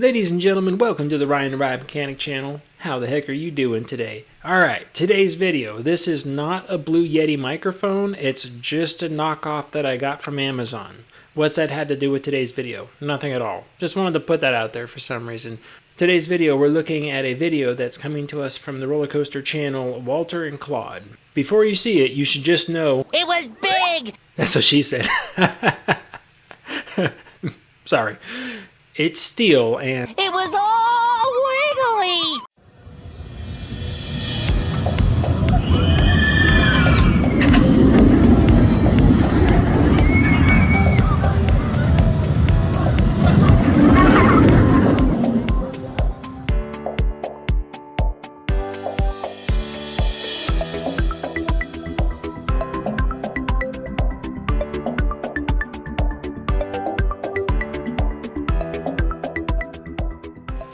Ladies and gentlemen, welcome to the Ryan the Ride Mechanic channel. How the heck are you doing today? Alright, today's video. This is not a Blue Yeti microphone, it's just a knockoff that I got from Amazon. What's that had to do with today's video? Nothing at all. Just wanted to put that out there for some reason. Today's video, we're looking at a video that's coming to us from the roller coaster channel Walter and Claude. Before you see it, you should just know... It was big! That's what she said. Sorry. It's steel and... It was all wiggly!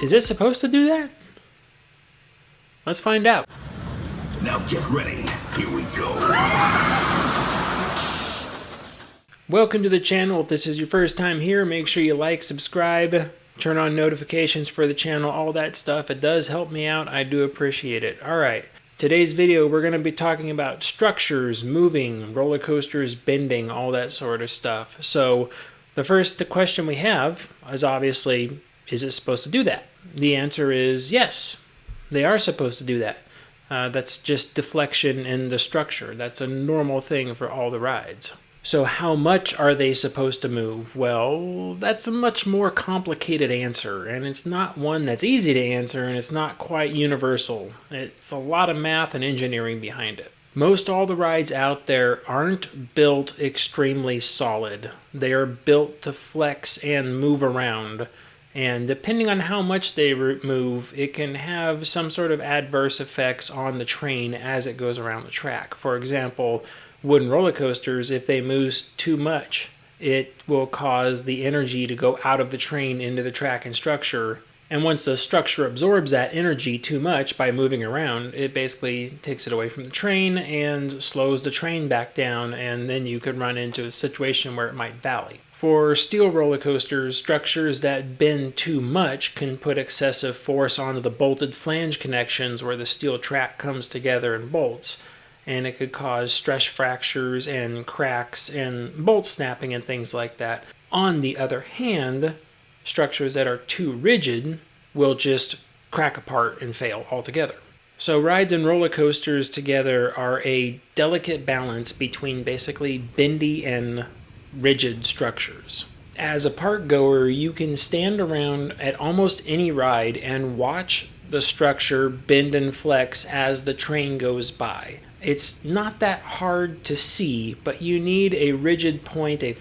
Is it supposed to do that? Let's find out. Now get ready. Here we go. Welcome to the channel. If this is your first time here, make sure you like, subscribe, turn on notifications for the channel, all that stuff. It does help me out. I do appreciate it. Alright, today's video we're going to be talking about structures, moving, roller coasters, bending, all that sort of stuff. So the question we have is obviously, is it supposed to do that? The answer is yes, they are supposed to do that. That's just deflection in the structure. That's a normal thing for all the rides. So how much are they supposed to move? Well, that's a much more complicated answer, and it's not one that's easy to answer, and it's not quite universal. It's a lot of math and engineering behind it. Most all the rides out there aren't built extremely solid. They are built to flex and move around. And depending on how much they move, it can have some sort of adverse effects on the train as it goes around the track. For example, wooden roller coasters, if they move too much, it will cause the energy to go out of the train into the track and structure. And once the structure absorbs that energy too much by moving around, it basically takes it away from the train and slows the train back down, and then you could run into a situation where it might valley. For steel roller coasters, structures that bend too much can put excessive force onto the bolted flange connections where the steel track comes together and bolts, and it could cause stress fractures and cracks and bolt snapping and things like that. On the other hand, structures that are too rigid will just crack apart and fail altogether. So rides and roller coasters together are a delicate balance between basically bendy and rigid structures. As a park goer, you can stand around at almost any ride and watch the structure bend and flex as the train goes by. It's not that hard to see, but you need a rigid point, a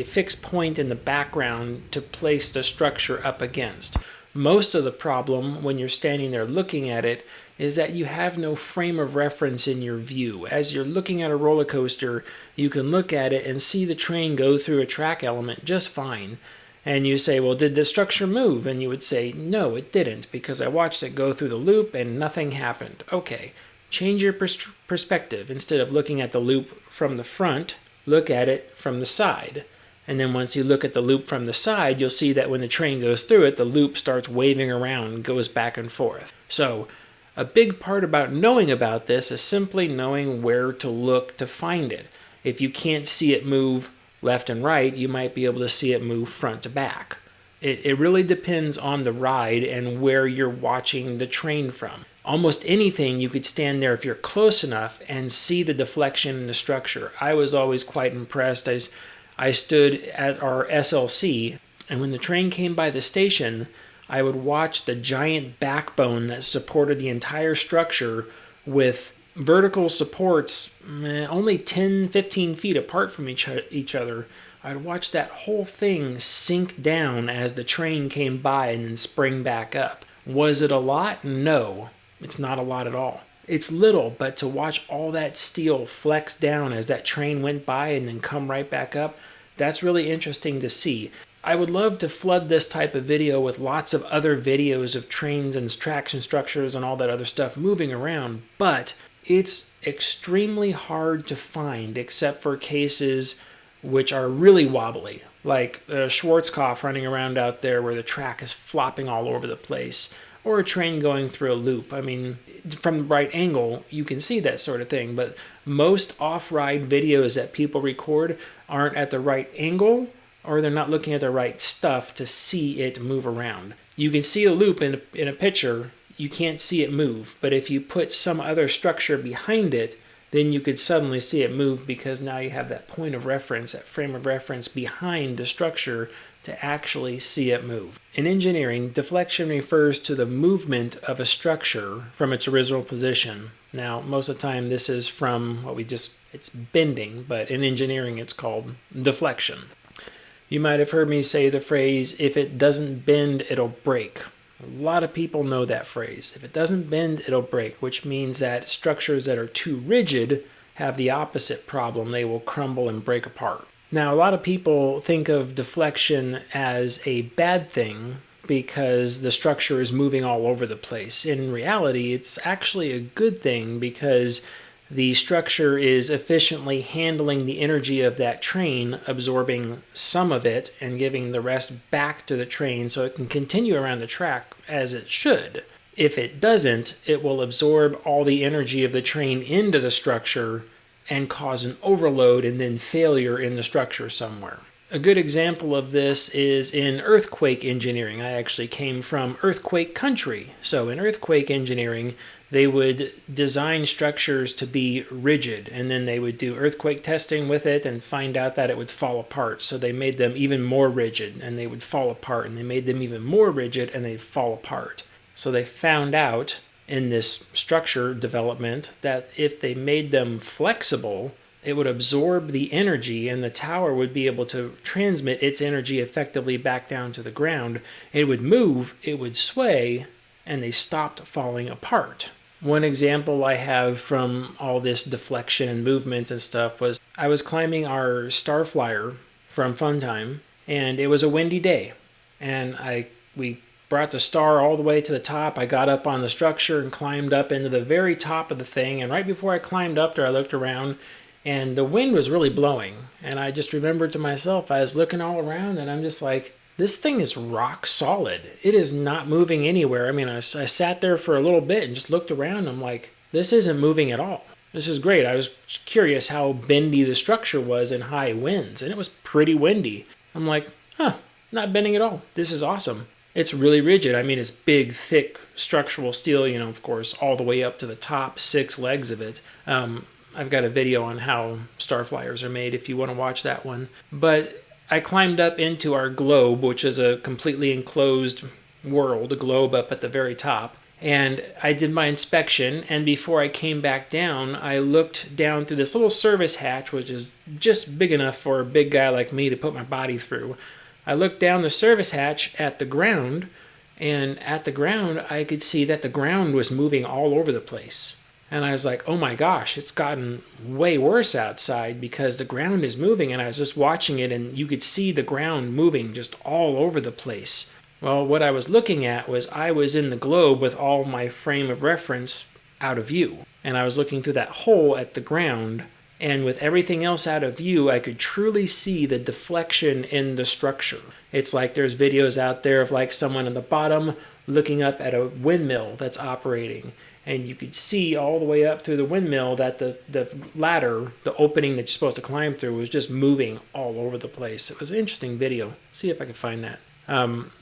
fixed point in the background to place the structure up against. Most of the problem when you're standing there looking at it is that you have no frame of reference in your view. As you're looking at a roller coaster, you can look at it and see the train go through a track element just fine. And you say, well, did the structure move? And you would say, no, it didn't, because I watched it go through the loop and nothing happened. Okay, change your perspective. Instead of looking at the loop from the front, look at it from the side. And then once you look at the loop from the side, you'll see that when the train goes through it, the loop starts waving around and goes back and forth. So a big part about knowing about this is simply knowing where to look to find it. If you can't see it move left and right, you might be able to see it move front to back. It really depends on the ride and where you're watching the train from. Almost anything you could stand there if you're close enough and see the deflection in the structure. I was always quite impressed as I stood at our SLC, and when the train came by the station, I would watch the giant backbone that supported the entire structure with vertical supports only 10-15 feet apart from each other. I'd watch that whole thing sink down as the train came by and then spring back up. Was it a lot? No, it's not a lot at all. It's little, but to watch all that steel flex down as that train went by and then come right back up, that's really interesting to see. I would love to flood this type of video with lots of other videos of trains and traction structures and all that other stuff moving around, but it's extremely hard to find except for cases which are really wobbly, like a Schwarzkopf running around out there where the track is flopping all over the place, or a train going through a loop. I mean, from the right angle, you can see that sort of thing, but most off-ride videos that people record aren't at the right angle, or they're not looking at the right stuff to see it move around. You can see a loop in a picture, you can't see it move, but if you put some other structure behind it, then you could suddenly see it move, because now you have that point of reference, that frame of reference behind the structure to actually see it move. In engineering, deflection refers to the movement of a structure from its original position. Now, most of the time this is from it's bending, but in engineering it's called deflection. You might have heard me say the phrase, if it doesn't bend, it'll break. A lot of people know that phrase. If it doesn't bend, it'll break, which means that structures that are too rigid have the opposite problem. They will crumble and break apart. Now, a lot of people think of deflection as a bad thing because the structure is moving all over the place. In reality, it's actually a good thing because the structure is efficiently handling the energy of that train, absorbing some of it and giving the rest back to the train so it can continue around the track as it should. If it doesn't, it will absorb all the energy of the train into the structure and cause an overload and then failure in the structure somewhere. A good example of this is in earthquake engineering. I actually came from earthquake country. So in earthquake engineering, they would design structures to be rigid, and then they would do earthquake testing with it and find out that it would fall apart. So they made them even more rigid and they would fall apart, and they made them even more rigid and they'd fall apart. So they found out in this structure development that if they made them flexible, it would absorb the energy and the tower would be able to transmit its energy effectively back down to the ground. It would move, it would sway, and they stopped falling apart. One example I have from all this deflection and movement and stuff was I was climbing our Starflyer from Funtime, and it was a windy day, and we brought the star all the way to the top. I got up on the structure and climbed up into the very top of the thing, and right before I climbed up there, I looked around, and the wind was really blowing, and I just remembered to myself, I was looking all around, and I'm just like, this thing is rock solid. It is not moving anywhere. I mean, I sat there for a little bit and just looked around, and I'm like, this isn't moving at all. This is great. I was curious how bendy the structure was in high winds, and it was pretty windy. I'm like, not bending at all. This is awesome. It's really rigid. I mean, it's big, thick structural steel, of course, all the way up to the top 6 legs of it. I've got a video on how Starflyers are made if you want to watch that one. But I climbed up into our globe, which is a completely enclosed world, a globe up at the very top. And I did my inspection, and before I came back down, I looked down through this little service hatch, which is just big enough for a big guy like me to put my body through. I looked down the service hatch at the ground, and at the ground, I could see that the ground was moving all over the place. And I was like, oh my gosh, it's gotten way worse outside because the ground is moving. And I was just watching it, and you could see the ground moving just all over the place. Well, what I was looking at was I was in the globe with all my frame of reference out of view. And I was looking through that hole at the ground. And with everything else out of view, I could truly see the deflection in the structure. It's like there's videos out there of like someone on the bottom looking up at a windmill that's operating. And you could see all the way up through the windmill that the ladder, the opening that you're supposed to climb through, was just moving all over the place. It was an interesting video. See if I can find that.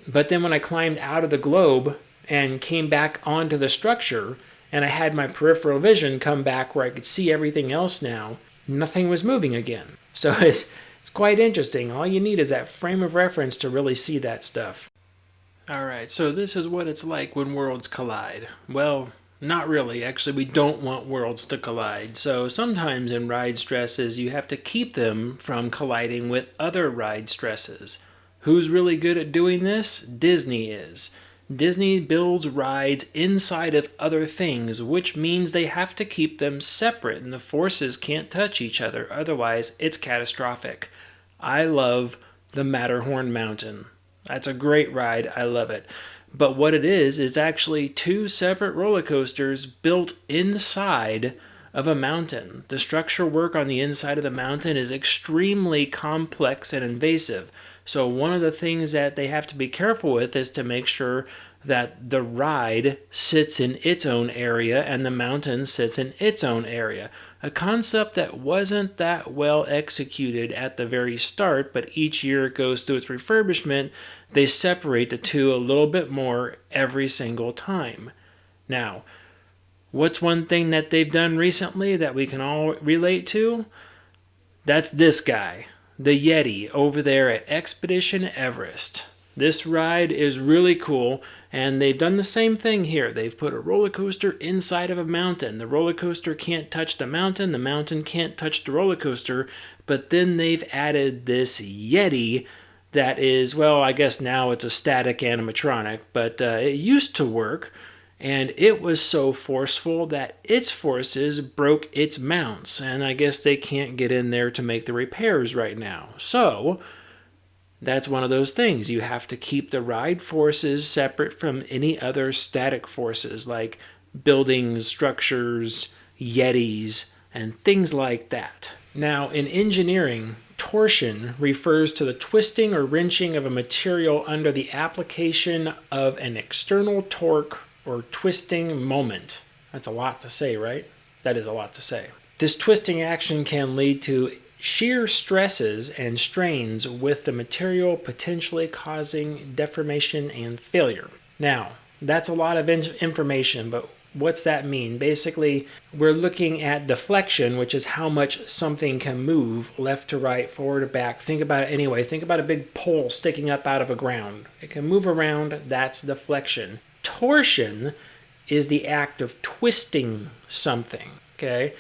But then when I climbed out of the globe and came back onto the structure, and I had my peripheral vision come back where I could see everything else now, nothing was moving again. So it's quite interesting. All you need is that frame of reference to really see that stuff. Alright, so this is what it's like when worlds collide. Well, not really. Actually, we don't want worlds to collide. So sometimes in ride stresses, you have to keep them from colliding with other ride stresses. Who's really good at doing this? Disney is. Disney builds rides inside of other things, which means they have to keep them separate and the forces can't touch each other. Otherwise, it's catastrophic. I love the Matterhorn Mountain. That's a great ride. I love it. But what it is actually 2 separate roller coasters built inside of a mountain. The structural work on the inside of the mountain is extremely complex and invasive. So one of the things that they have to be careful with is to make sure that the ride sits in its own area and the mountain sits in its own area. A concept that wasn't that well executed at the very start, but each year it goes through its refurbishment, they separate the two a little bit more every single time. Now, what's one thing that they've done recently that we can all relate to? That's this guy, the Yeti, over there at Expedition Everest. This ride is really cool, and they've done the same thing here. They've put a roller coaster inside of a mountain. The roller coaster can't touch the mountain can't touch the roller coaster, but then they've added this Yeti that is, well, I guess now it's a static animatronic, but it used to work, and it was so forceful that its forces broke its mounts, and I guess they can't get in there to make the repairs right now. So that's one of those things. You have to keep the ride forces separate from any other static forces like buildings, structures, yetis, and things like that. Now, in engineering, torsion refers to the twisting or wrenching of a material under the application of an external torque or twisting moment. That's a lot to say, right? That is a lot to say. This twisting action can lead to shear stresses and strains with the material potentially causing deformation and failure. Now, that's a lot of information, but what's that mean? Basically, we're looking at deflection, which is how much something can move left to right, forward to back. Think about it anyway. Think about a big pole sticking up out of a ground. It can move around. That's deflection. Torsion is the act of twisting something, okay?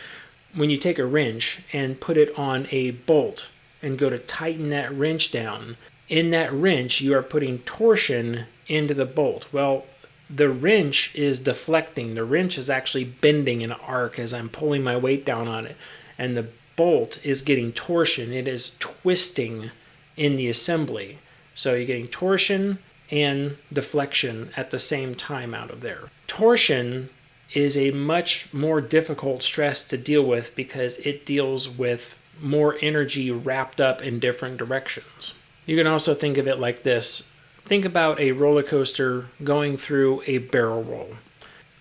When you take a wrench and put it on a bolt and go to tighten that wrench down, in that wrench you are putting torsion into the bolt. Well, the wrench is deflecting. The wrench is actually bending in an arc as I'm pulling my weight down on it. And the bolt is getting torsion. It is twisting in the assembly. So you're getting torsion and deflection at the same time out of there. Torsion is a much more difficult stress to deal with because it deals with more energy wrapped up in different directions. You can also think of it like this. Think about a roller coaster going through a barrel roll.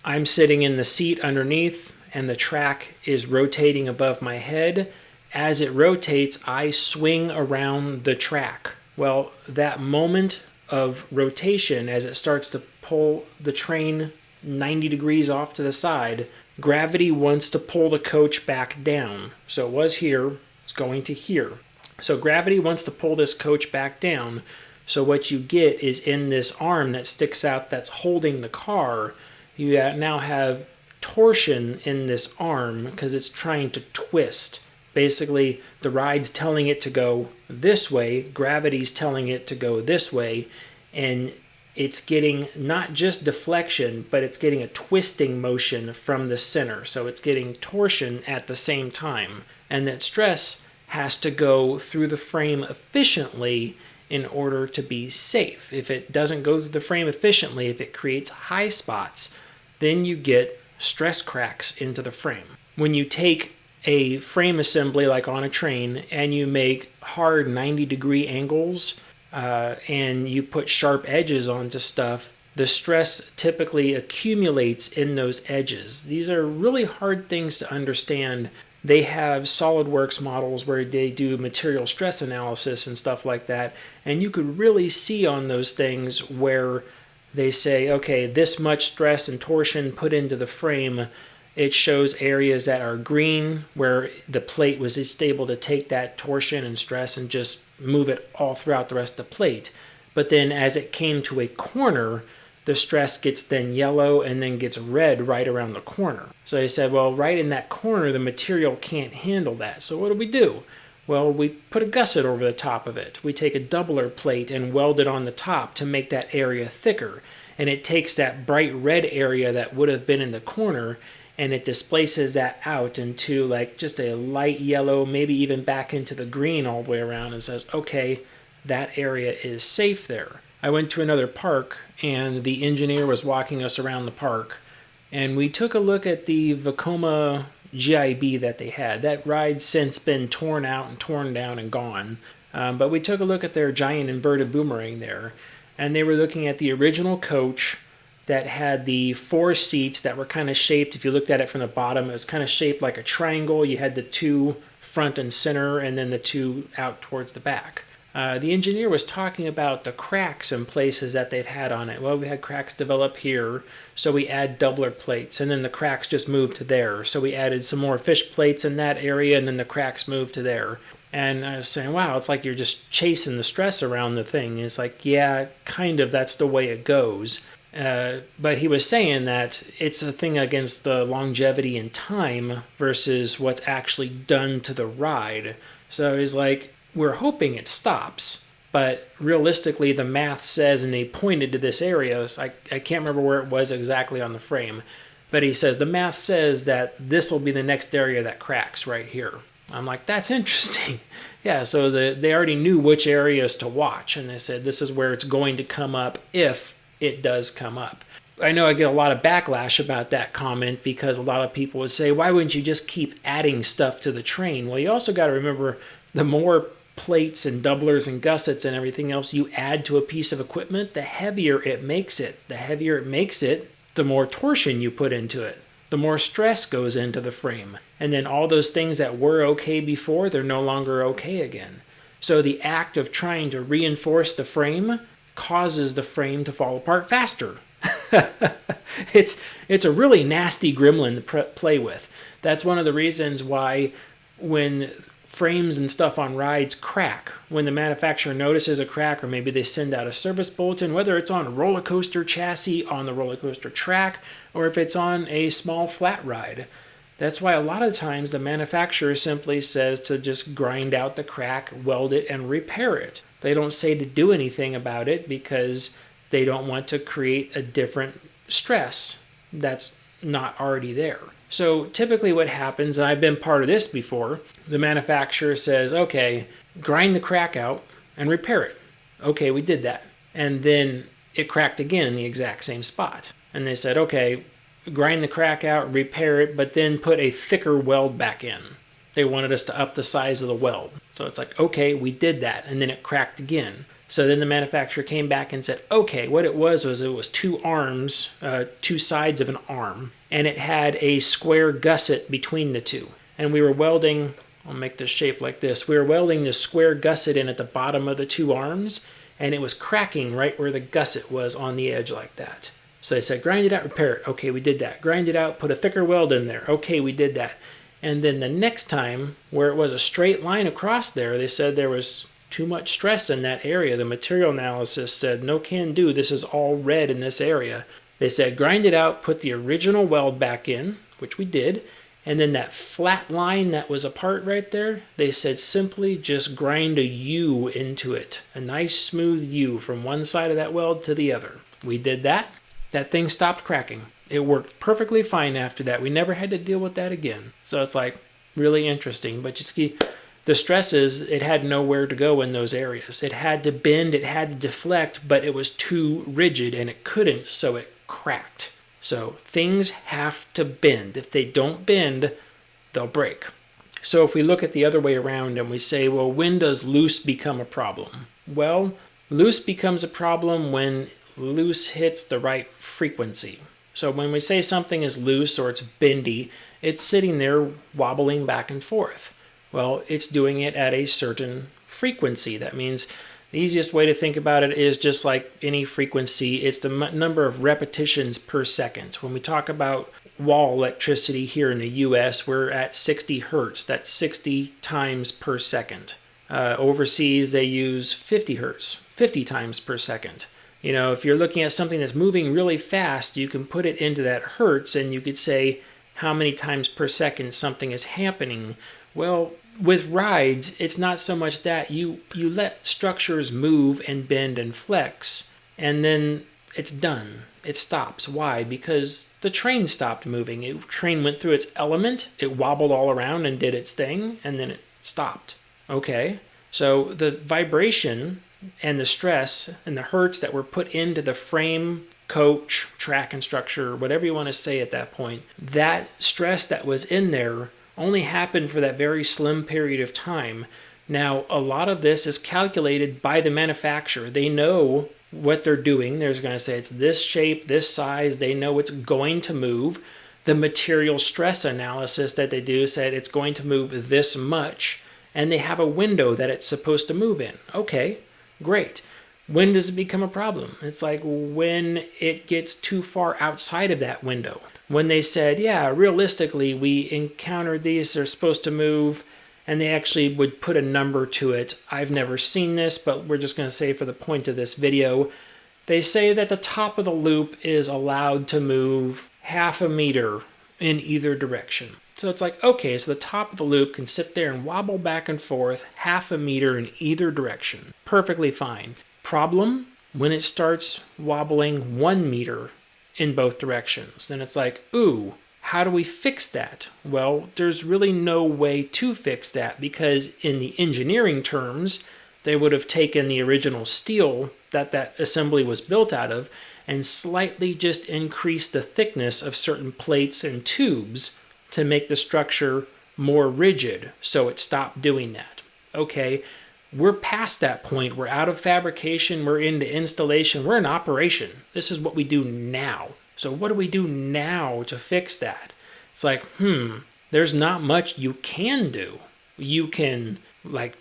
I'm sitting in the seat underneath and the track is rotating above my head. As it rotates, I swing around the track. Well, that moment of rotation as it starts to pull the train 90 degrees off to the side, gravity wants to pull the coach back down. So it was here, it's going to here. So gravity wants to pull this coach back down. So what you get is in this arm that sticks out that's holding the car, you now have torsion in this arm because it's trying to twist. Basically, the ride's telling it to go this way, gravity's telling it to go this way, and it's getting not just deflection, but it's getting a twisting motion from the center. So it's getting torsion at the same time. And that stress has to go through the frame efficiently in order to be safe. If it doesn't go through the frame efficiently, if it creates high spots, then you get stress cracks into the frame. When you take a frame assembly like on a train and you make hard 90-degree angles and you put sharp edges onto stuff, the stress typically accumulates in those edges. These are really hard things to understand. They have SolidWorks models where they do material stress analysis and stuff like that, and you could really see on those things where they say, okay, this much stress and torsion put into the frame. It shows areas that are green where the plate was just able to take that torsion and stress and just move it all throughout the rest of the plate. But then as it came to a corner, the stress gets then yellow and then gets red right around the corner. So they said, well, right in that corner, the material can't handle that. So what do? Well, we put a gusset over the top of it. We take a doubler plate and weld it on the top to make that area thicker. And it takes that bright red area that would have been in the corner and it displaces that out into like just a light yellow, maybe even back into the green all the way around and says, okay, that area is safe there. I went to another park and the engineer was walking us around the park and we took a look at the Vekoma GIB that they had. That ride's since been torn out and torn down and gone. But we took a look at their giant inverted boomerang there, and they were looking at the original coach that had the 4 seats that were kind of shaped. If you looked at it from the bottom, it was kind of shaped like a triangle. You had the 2 front and center, and then the 2 out towards the back. The engineer was talking about the cracks in places that they've had on it. Well, we had cracks develop here, so we add doubler plates, and then the cracks just moved to there. So we added some more fish plates in that area, and then the cracks moved to there. And I was saying, wow, it's like you're just chasing the stress around the thing. And it's like, yeah, kind of, that's the way it goes. But he was saying that it's a thing against the longevity and time versus what's actually done to the ride. So he's like, we're hoping it stops, but realistically the math says, and they pointed to this area, so I can't remember where it was exactly on the frame, but he says the math says that this will be the next area that cracks right here. I'm like, that's interesting. Yeah, so they already knew which areas to watch, and they said this is where it's going to come up if it does come up. I know I get a lot of backlash about that comment because a lot of people would say, why wouldn't you just keep adding stuff to the train? Well, you also got to remember the more plates and doublers and gussets and everything else you add to a piece of equipment, the heavier it makes it. The heavier it makes it, the more torsion you put into it. The more stress goes into the frame. And then all those things that were okay before, they're no longer okay again. So the act of trying to reinforce the frame causes the frame to fall apart faster. It's a really nasty gremlin to play with. That's one of the reasons why when frames and stuff on rides crack, when the manufacturer notices a crack, or maybe they send out a service bulletin, whether it's on a roller coaster chassis, on the roller coaster track, or if it's on a small flat ride. That's why a lot of times the manufacturer simply says to just grind out the crack, weld it, and repair it. They don't say to do anything about it because they don't want to create a different stress that's not already there. So typically what happens, and I've been part of this before, the manufacturer says, okay, grind the crack out and repair it. Okay, we did that. And then it cracked again in the exact same spot. And they said, okay, grind the crack out, repair it, but then put a thicker weld back in. They wanted us to up the size of the weld. So it's like, okay, we did that. And then it cracked again. So then the manufacturer came back and said, okay, what it was 2 arms, 2 sides of an arm, and it had a square gusset between the 2. And we were welding, I'll make this shape like this, we were welding this square gusset in at the bottom of the 2 arms, and it was cracking right where the gusset was on the edge like that. So they said, grind it out, repair it. Okay, we did that. Grind it out, put a thicker weld in there. Okay, we did that. And then the next time, where it was a straight line across there, they said there was too much stress in that area. The material analysis said, no can do, this is all red in this area. They said, grind it out, put the original weld back in, which we did, and then that flat line that was apart right there, they said simply just grind a U into it. A nice smooth U from one side of that weld to the other. We did that. That thing stopped cracking. It worked perfectly fine after that. We never had to deal with that again. So it's like really interesting. But you see, the stress is it had nowhere to go in those areas. It had to bend, it had to deflect, but it was too rigid and it couldn't, so it cracked. So things have to bend. If they don't bend, they'll break. So if we look at the other way around and we say, well, when does loose become a problem? Well, loose becomes a problem when loose hits the right frequency. So when we say something is loose or it's bendy, it's sitting there wobbling back and forth. Well, it's doing it at a certain frequency. That means the easiest way to think about it is just like any frequency, it's the number of repetitions per second. When we talk about wall electricity here in the US, we're at 60 hertz. That's 60 times per second. Overseas, they use 50 hertz, 50 times per second. You know, if you're looking at something that's moving really fast, you can put it into that hertz and you could say how many times per second something is happening. Well, with rides, it's not so much that you let structures move and bend and flex, and then it's done. It stops. Why? Because the train stopped moving. The train went through its element, it wobbled all around and did its thing, and then it stopped. Okay? So the vibration and the stress and the hertz that were put into the frame, coach, track and structure, whatever you want to say at that point, that stress that was in there only happened for that very slim period of time. Now, a lot of this is calculated by the manufacturer. They know what they're doing. They're going to say it's this shape, this size. They know it's going to move. The material stress analysis that they do said it's going to move this much, and they have a window that it's supposed to move in. Okay, great. When does it become a problem? It's like when it gets too far outside of that window. When they said, yeah, realistically, we encountered these, they're supposed to move, and they actually would put a number to it. I've never seen this, but we're just going to say for the point of this video, they say that the top of the loop is allowed to move 0.5 meter in either direction. So it's like, okay, so the top of the loop can sit there and wobble back and forth 0.5 meter in either direction. Perfectly fine. Problem, when it starts wobbling 1 meter in both directions, then it's like, ooh, how do we fix that? Well, there's really no way to fix that, because in the engineering terms, they would have taken the original steel that assembly was built out of and slightly just increased the thickness of certain plates and tubes to make the structure more rigid, so it stopped doing that. Okay, we're past that point. We're out of fabrication. We're into installation. We're in operation. This is what we do now. So what do we do now to fix that? It's like, there's not much you can do. You can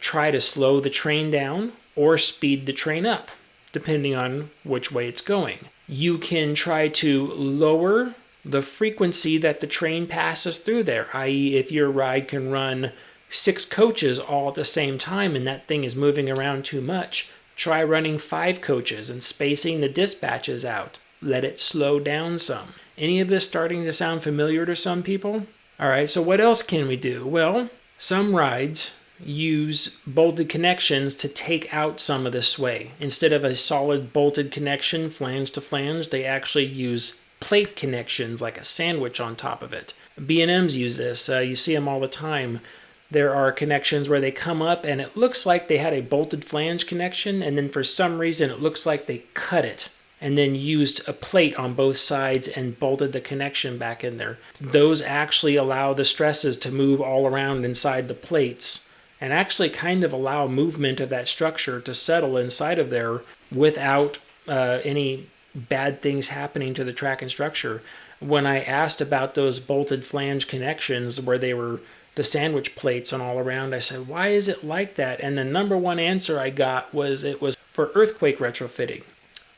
try to slow the train down or speed the train up, depending on which way it's going. You can try to lower the frequency that the train passes through there, i.e. if your ride can run 6 coaches all at the same time and that thing is moving around too much, try running 5 coaches and spacing the dispatches out. Let it slow down some. Any of this starting to sound familiar to some people? All right, so what else can we do? Well, some rides use bolted connections to take out some of the sway. Instead of a solid bolted connection flange to flange, they actually use plate connections like a sandwich on top of it. B&Ms use this. You see them all the time. There are connections where they come up and it looks like they had a bolted flange connection, and then for some reason it looks like they cut it and then used a plate on both sides and bolted the connection back in there. Those actually allow the stresses to move all around inside the plates and actually kind of allow movement of that structure to settle inside of there without any bad things happening to the track and structure. When I asked about those bolted flange connections where they were the sandwich plates on all around, I said, why is it like that? And the number one answer I got was it was for earthquake retrofitting.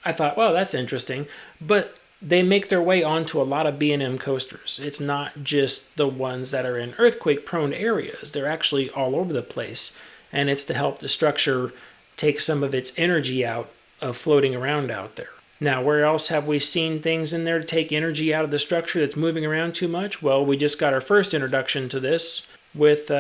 I thought, well, that's interesting, but they make their way onto a lot of B&M coasters. It's not just the ones that are in earthquake-prone areas. They're actually all over the place, and it's to help the structure take some of its energy out of floating around out there. Now, where else have we seen things in there to take energy out of the structure that's moving around too much? Well, we just got our first introduction to this with,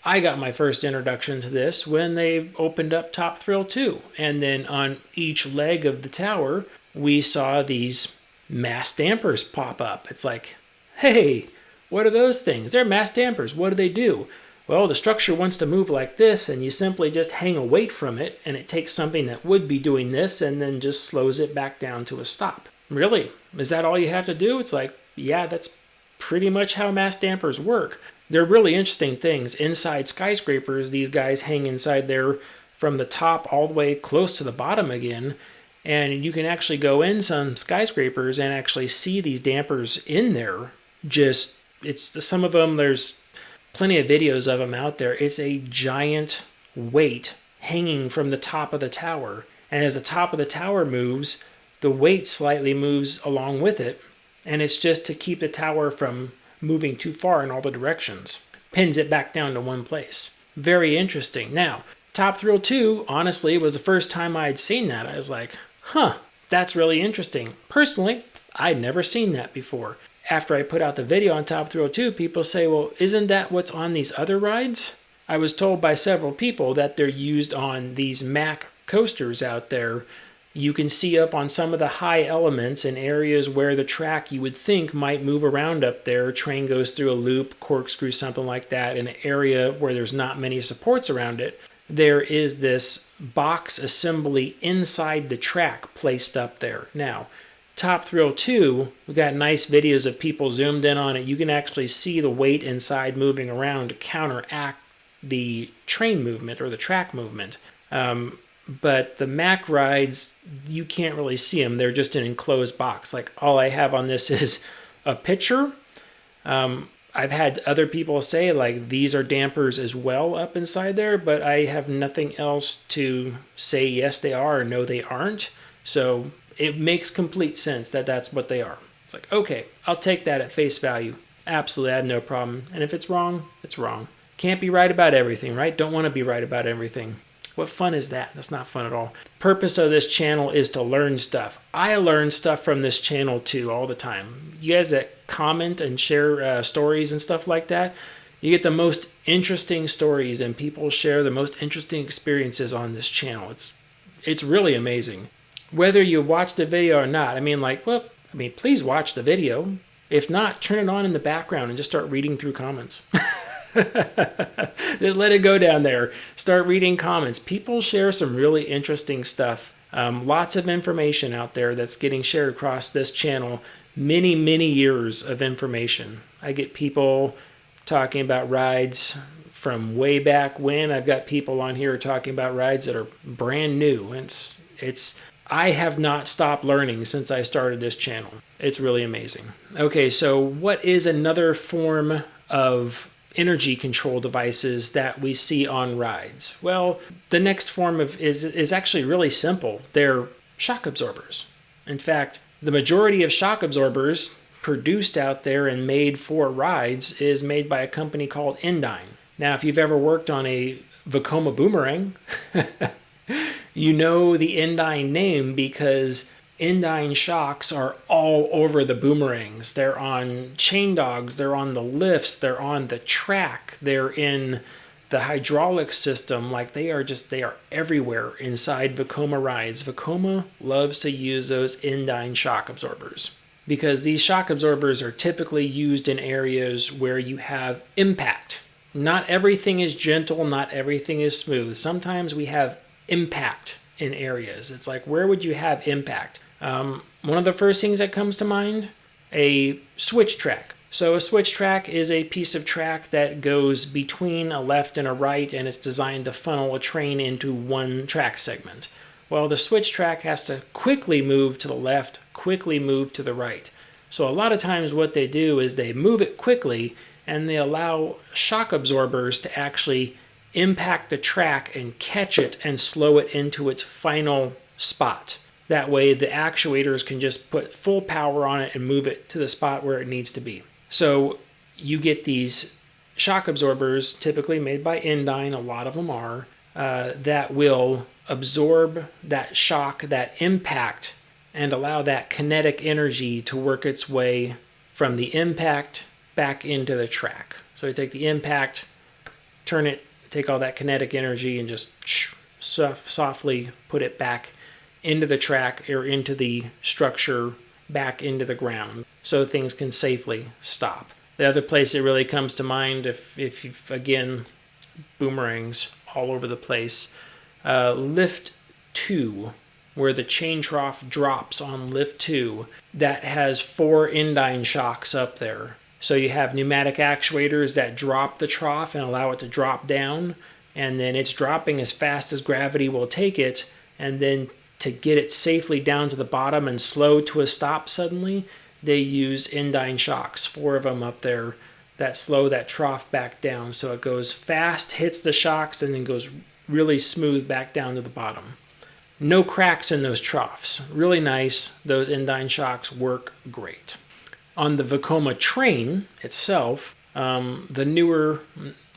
I got my first introduction to this when they opened up Top Thrill 2. And then on each leg of the tower, we saw these mass dampers pop up. It's like, hey, what are those things? They're mass dampers. What do they do? Well, the structure wants to move like this, and you simply just hang a weight from it, and it takes something that would be doing this and then just slows it back down to a stop. Really? Is that all you have to do? It's like, yeah, that's pretty much how mass dampers work. They're really interesting things. Inside skyscrapers, these guys hang inside there from the top all the way close to the bottom again, and you can actually go in some skyscrapers and actually see these dampers in there. Some of them, there's plenty of videos of them out there. It's a giant weight hanging from the top of the tower. And as the top of the tower moves, the weight slightly moves along with it. And it's just to keep the tower from moving too far in all the directions. Pins it back down to one place. Very interesting. Now, Top Thrill 2, honestly, was the first time I'd seen that. I was like, that's really interesting. Personally, I'd never seen that before. After I put out the video on Top Thrill 2, people say, well, isn't that what's on these other rides? I was told by several people that they're used on these Mack coasters out there. You can see up on some of the high elements in areas where the track you would think might move around up there. A train goes through a loop, corkscrew, something like that, in an area where there's not many supports around it. There is this box assembly inside the track placed up there. Now, Top Thrill 2, we got nice videos of people zoomed in on it. You can actually see the weight inside moving around to counteract the train movement or the track movement. But the Mac rides, you can't really see them. They're just an enclosed box. Like all I have on this is a picture. I've had other people say like these are dampers as well up inside there, but I have nothing else to say yes they are or no they aren't. So it makes complete sense that that's what they are. It's like, okay, I'll take that at face value. Absolutely, I have no problem. And if it's wrong, it's wrong. Can't be right about everything, right? Don't want to be right about everything. What fun is that? That's not fun at all. The purpose of this channel is to learn stuff. I learn stuff from this channel too all the time. You guys that comment and share stories and stuff like that, you get the most interesting stories and people share the most interesting experiences on this channel. It's really amazing. Whether you watch the video or not, please watch the video. If not, turn it on in the background and just start reading through comments. Just let it go down there. Start reading comments. People share some really interesting stuff. Lots of information out there that's getting shared across this channel. Many, many years of information. I get people talking about rides from way back when. I've got people on here talking about rides that are brand new. I have not stopped learning since I started this channel. It's really amazing. Okay, so what is another form of energy control devices that we see on rides? Well, the next form is actually really simple. They're shock absorbers. In fact, the majority of shock absorbers produced out there and made for rides is made by a company called Endyne. Now, if you've ever worked on a Vekoma boomerang, you know the Endyne name because Endyne shocks are all over the boomerangs. They're on chain dogs, they're on the lifts, they're on the track, they're in the hydraulic system. Like they are everywhere inside Vekoma rides. Vekoma loves to use those Endyne shock absorbers because these shock absorbers are typically used in areas where you have impact. Not everything is gentle, not everything is smooth. Sometimes we have impact in areas. It's like, where would you have impact? One of the first things that comes to mind, a switch track. So a switch track is a piece of track that goes between a left and a right, and it's designed to funnel a train into one track segment. Well, the switch track has to quickly move to the left, quickly move to the right. So a lot of times what they do is they move it quickly, and they allow shock absorbers to actually impact the track and catch it and slow it into its final spot. That way the actuators can just put full power on it and move it to the spot where it needs to be. So you get these shock absorbers, typically made by Endyne, a lot of them are, that will absorb that shock, that impact, and allow that kinetic energy to work its way from the impact back into the track. So you take the impact, turn it, take all that kinetic energy and just softly put it back into the track or into the structure, back into the ground, so things can safely stop. The other place it really comes to mind, if you've, again, boomerangs all over the place, lift 2, where the chain trough drops on lift 2, that has 4 Endyne shocks up there. So you have pneumatic actuators that drop the trough and allow it to drop down, and then it's dropping as fast as gravity will take it, and then to get it safely down to the bottom and slow to a stop suddenly, they use Endyne shocks, 4 of them up there, that slow that trough back down. So it goes fast, hits the shocks, and then goes really smooth back down to the bottom. No cracks in those troughs. Really nice. Those Endyne shocks work great. On the Vekoma train itself, the newer,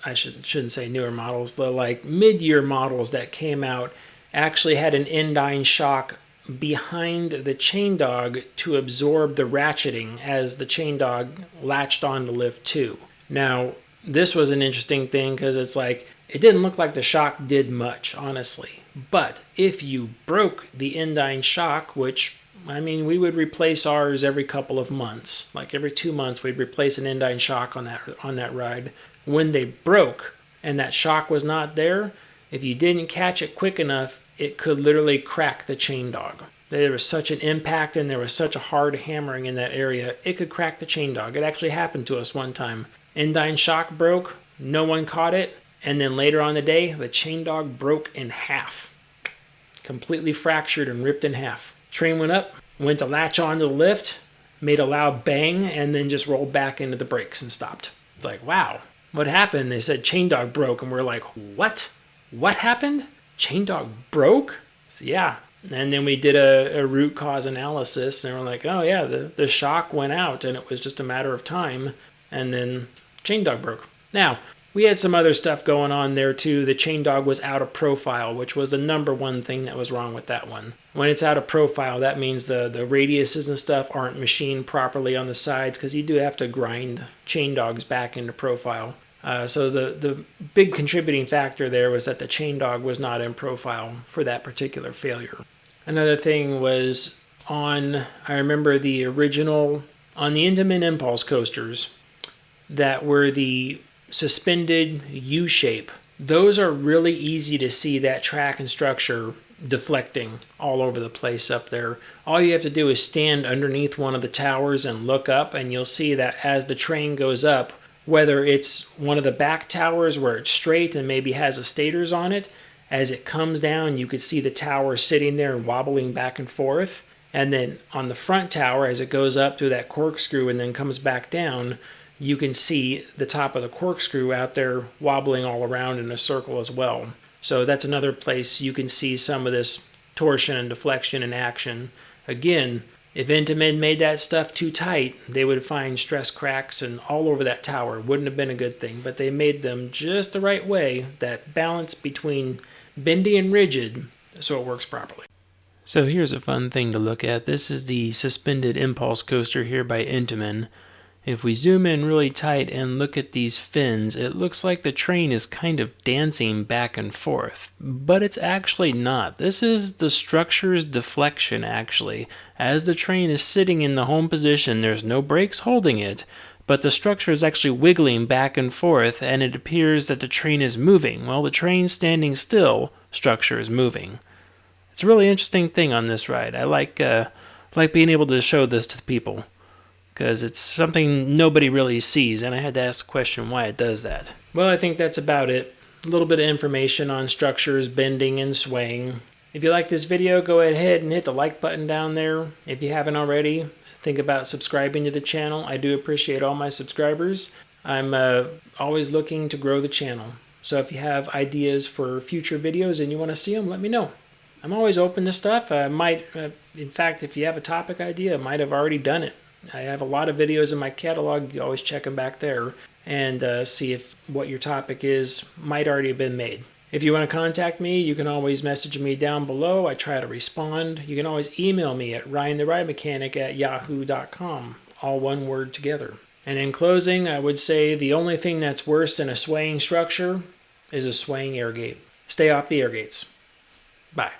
I shouldn't say newer models, the like mid-year models that came out actually had an Endyne shock behind the chain dog to absorb the ratcheting as the chain dog latched on to lift 2. Now, this was an interesting thing because it's like, it didn't look like the shock did much, honestly. But if you broke the Endyne shock, which, I mean, we would replace ours every couple of months. Like every 2 months, we'd replace an Endyne shock on that ride. When they broke and that shock was not there, if you didn't catch it quick enough, it could literally crack the chain dog. There was such an impact and there was such a hard hammering in that area, it could crack the chain dog. It actually happened to us one time. Endyne shock broke, no one caught it, And then later on in the day, the chain dog broke in half. Completely fractured and ripped in half. Train went up, went to latch onto the lift, made a loud bang, and then just rolled back into the brakes and stopped. It's like, wow, what happened? They said chain dog broke, and we're like, what? What happened? Chain dog broke? So, yeah. And then we did a root cause analysis, and we're like, oh yeah, the shock went out, and it was just a matter of time, and then chain dog broke. Now, we had some other stuff going on there too. The chain dog was out of profile, which was the number one thing that was wrong with that one. When it's out of profile, that means the radiuses and stuff aren't machined properly on the sides, because you do have to grind chain dogs back into profile. So the big contributing factor there was that the chain dog was not in profile for that particular failure. Another thing was I remember the original, on the Intamin Impulse coasters that were the suspended U-shape. Those are really easy to see that track and structure deflecting all over the place up there. All you have to do is stand underneath one of the towers and look up, and you'll see that as the train goes up, whether it's one of the back towers where it's straight and maybe has a stators on it, as it comes down, you could see the tower sitting there and wobbling back and forth. And then on the front tower, as it goes up through that corkscrew and then comes back down, you can see the top of the corkscrew out there wobbling all around in a circle as well. So that's another place you can see some of this torsion and deflection in action. Again, if Intamin made that stuff too tight, they would find stress cracks and all over that tower. Wouldn't have been a good thing, but they made them just the right way, that balance between bendy and rigid, so it works properly. So here's a fun thing to look at. This is the suspended impulse coaster here by Intamin. If we zoom in really tight and look at these fins, it looks like the train is kind of dancing back and forth, but it's actually not. This is the structure's deflection, actually. As the train is sitting in the home position, there's no brakes holding it, but the structure is actually wiggling back and forth, and it appears that the train is moving. Well, the train standing still, structure is moving. It's a really interesting thing on this ride. I like being able to show this to people, because it's something nobody really sees, and I had to ask the question why it does that. Well, I think that's about it. A little bit of information on structures, bending, and swaying. If you like this video, go ahead and hit the like button down there. If you haven't already, think about subscribing to the channel. I do appreciate all my subscribers. I'm always looking to grow the channel. So if you have ideas for future videos and you want to see them, let me know. I'm always open to stuff. I might, in fact, if you have a topic idea, I might have already done it. I have a lot of videos in my catalog. You always check them back there and see if what your topic is might already have been made. If you want to contact me, you can always message me down below. I try to respond. You can always email me at ryantheridermechanic@yahoo.com, all one word together. And in closing, I would say the only thing that's worse than a swaying structure is a swaying air gate. Stay off the air gates. Bye.